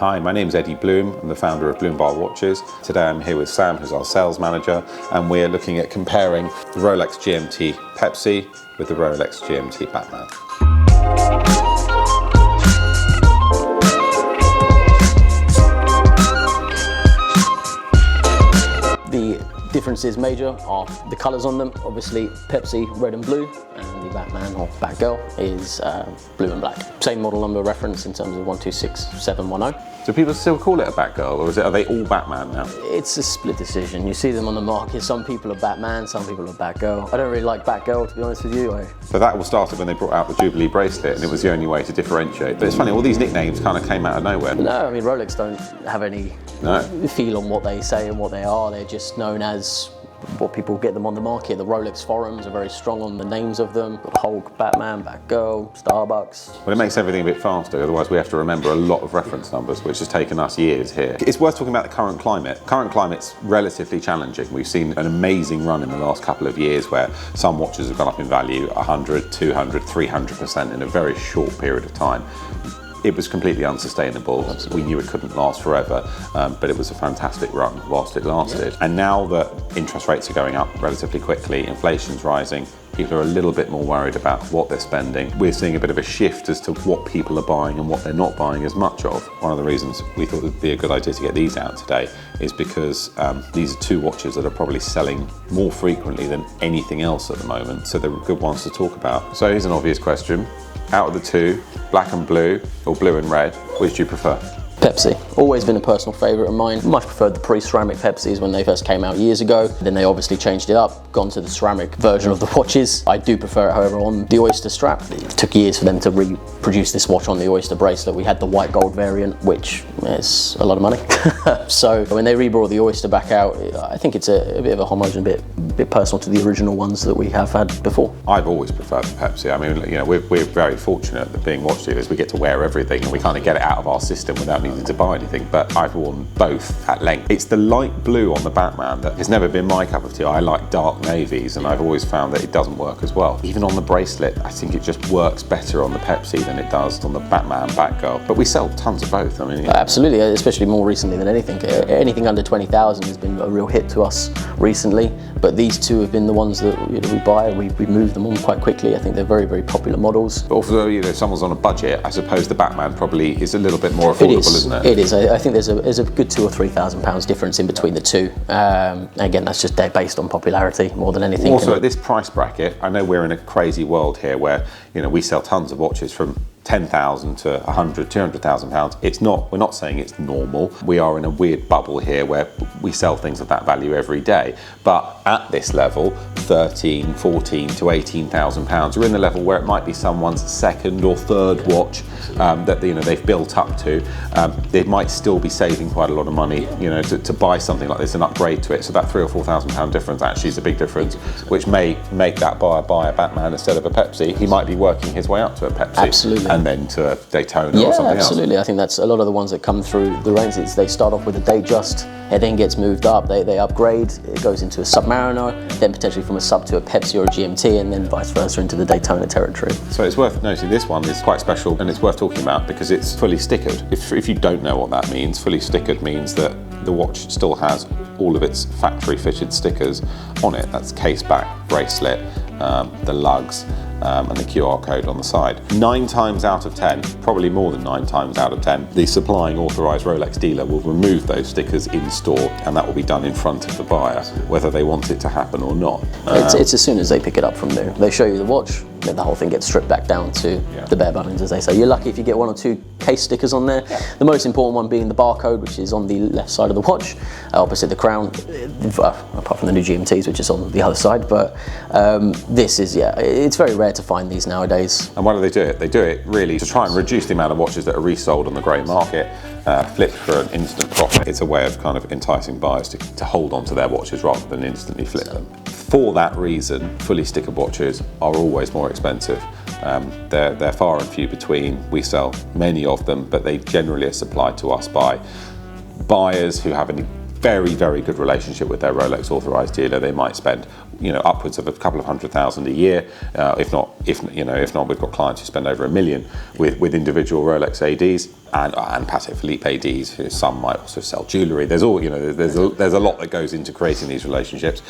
Hi, my name's Eddie Bloom. I'm the founder of Bloom Bar Watches. Today I'm here with Sam, who's our sales manager, and we're looking at comparing the Rolex GMT Pepsi with the Rolex GMT Batman. The differences major are the colours on them. Obviously Pepsi red and blue, and the Batman or Batgirl is blue and black. Same model number reference in terms of 126710. Do people still call it a Batgirl, or are they all Batman now? It's a split decision. You see them on the market. Some people are Batman, some people are Batgirl. I don't really like Batgirl, to be honest with you. So that all started when they brought out the Jubilee bracelet, and it was the only way to differentiate. But it's funny, all these nicknames kind of came out of nowhere. No, I mean Rolex don't have any feel on what they say and what they are. They're just known as what people get them on the market. The Rolex forums are very strong on the names of them. Hulk, Batman, Batgirl, Starbucks. Well, it makes everything a bit faster, otherwise we have to remember a lot of reference numbers, which has taken us years here. It's worth talking about the current climate. Current climate's relatively challenging. We've seen an amazing run in the last couple of years where some watches have gone up in value 100, 200, 300% in a very short period of time. It was completely unsustainable. We knew it couldn't last forever, but it was a fantastic run whilst it lasted. Yeah. And now that interest rates are going up relatively quickly, inflation's rising, people are a little bit more worried about what they're spending. We're seeing a bit of a shift as to what people are buying and what they're not buying as much of. One of the reasons we thought it would be a good idea to get these out today is because these are two watches that are probably selling more frequently than anything else at the moment, so they're good ones to talk about. So here's an obvious question. Out of the two, black and blue or blue and red, which do you prefer? Pepsi. Always been a personal favourite of mine. Much preferred the pre-ceramic Pepsis when they first came out years ago. Then they obviously changed it up, gone to the ceramic version of the watches. I do prefer it, however, on the Oyster strap. It took years for them to reproduce this watch on the Oyster bracelet. We had the white gold variant, which is a lot of money. So when they rebrought the Oyster back out, I think it's a bit of a homage and a bit personal to the original ones that we have had before. I've always preferred the Pepsi. I mean, you know, we're very fortunate that being watch dealers, we get to wear everything and we kind of get it out of our system without needing to buy anything, but I've worn both at length. It's the light blue on the Batman that has never been my cup of tea. I like dark navies, and I've always found that it doesn't work as well. Even on the bracelet, I think it just works better on the Pepsi than it does on the Batman Batgirl. But we sell tons of both. I mean, absolutely, especially more recently than anything. Anything under 20,000 has been a real hit to us recently, but these two have been the ones that we buy. We move them on quite quickly. I think they're very, very popular models. But although if someone's on a budget, I suppose the Batman probably is a little bit more affordable, isn't it? It is. I think there's a good £2,000 or £3,000 difference in between the two. Again, that's just based on popularity more than anything. Also, at this price bracket, I know we're in a crazy world here where we sell tons of watches from 10,000 to 100, 200,000 pounds. We're not saying it's normal. We are in a weird bubble here where we sell things of that value every day. But at this level, 13, 14 to 18,000 pounds, you're in the level where it might be someone's second or third watch that they've built up to. They might still be saving quite a lot of money, to buy something like this and upgrade to it. So that £3,000 or £4,000 difference actually is a big difference, which may make that buyer buy a Batman instead of a Pepsi. He might be working his way up to a Pepsi. Absolutely. And then to a Daytona or something absolutely. else. I think that's a lot of the ones that come through the range. They start off with a Datejust, it then gets moved up, they upgrade, it goes into a Submariner, then potentially from a Sub to a Pepsi or a GMT, and then vice versa into the Daytona territory. So it's worth noting this one is quite special, and it's worth talking about because it's fully stickered. If you don't know what that means, fully stickered means that the watch still has all of its factory fitted stickers on it. That's case back, bracelet, the lugs, and the QR code on the side. 9 times out of 10, probably more than 9 times out of 10, the supplying authorised Rolex dealer will remove those stickers in store, and that will be done in front of the buyer, whether they want it to happen or not. It's as soon as they pick it up from new. They show you the watch, then the whole thing gets stripped back down to the bare bones, as they say. You're lucky if you get 1 or 2 case stickers on there. Yeah. The most important one being the barcode, which is on the left side of the watch, opposite the crown, apart from the new GMTs, which is on the other side. But this is, it's very rare to find these nowadays. And why do they do it? They do it really to try and reduce the amount of watches that are resold on the grey market, flipped for an instant profit. It's a way of kind of enticing buyers to hold on to their watches rather than instantly flip them. For that reason, fully stickered watches are always more expensive. They're far and few between. We sell many of them, but they generally are supplied to us by buyers who have very, very good relationship with their Rolex authorized dealer. They might spend, upwards of a couple of $100,000 a year. If not, we've got clients who spend over $1 million with individual Rolex ADs and Patek Philippe ADs. Some might also sell jewelry. There's a lot that goes into creating these relationships,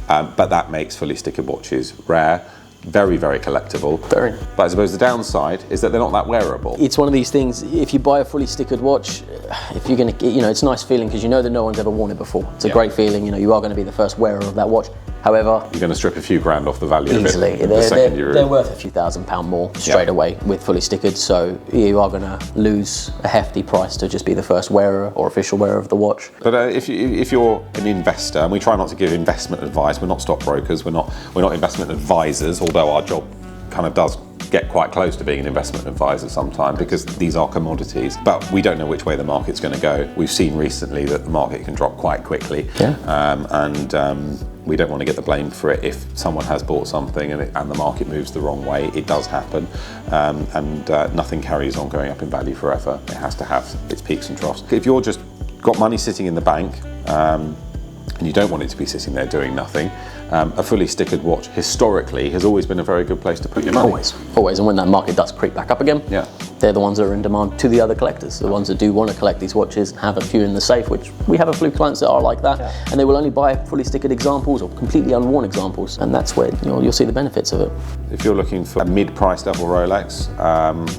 but that makes fully stickered watches rare. Very, very collectible. Very. But I suppose the downside is that they're not that wearable. It's one of these things, if you buy a fully stickered watch, if you're going to, it's a nice feeling because you know that no one's ever worn it before. It's a great feeling, you are going to be the first wearer of that watch. However, you're going to strip a few grand off the value easily. of it. They're worth a few £1,000s more straight away with fully stickered, so you are going to lose a hefty price to just be the first wearer or official wearer of the watch. But if you're an investor, and we try not to give investment advice, we're not stockbrokers, we're not investment advisors, although our job kind of does get quite close to being an investment advisor sometimes because these are commodities, but we don't know which way the market's going to go. We've seen recently that the market can drop quite quickly, and we don't want to get the blame for it if someone has bought something and the market moves the wrong way. It does happen, and nothing carries on going up in value forever. It has to have its peaks and troughs. If you're just got money sitting in the bank and you don't want it to be sitting there doing nothing, a fully stickered watch historically has always been a very good place to put your money. Always, and when that market does creep back up again, they're the ones that are in demand to the other collectors, the ones that do want to collect these watches, have a few in the safe, which we have a few clients that are like that, and they will only buy fully stickered examples or completely unworn examples, and that's where you'll see the benefits of it. If you're looking for a mid-price level Rolex,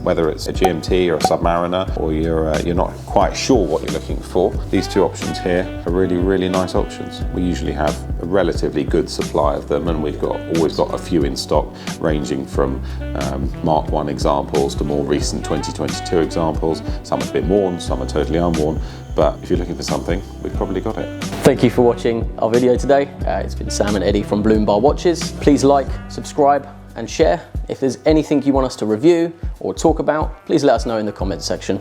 whether it's a GMT or a Submariner, or you're not quite sure what you're looking for, these two options here are really, really nice options. We usually have a relatively good supply of them, and we've always got a few in stock, ranging from Mark 1 examples to more recent 2022 examples. Some are a bit worn, some are totally unworn, but if you're looking for something, we've probably got it. Thank you for watching our video today. It's been Sam and Eddie from Bloom Bar Watches. Please like, subscribe and share. If there's anything you want us to review or talk about, please let us know in the comments section.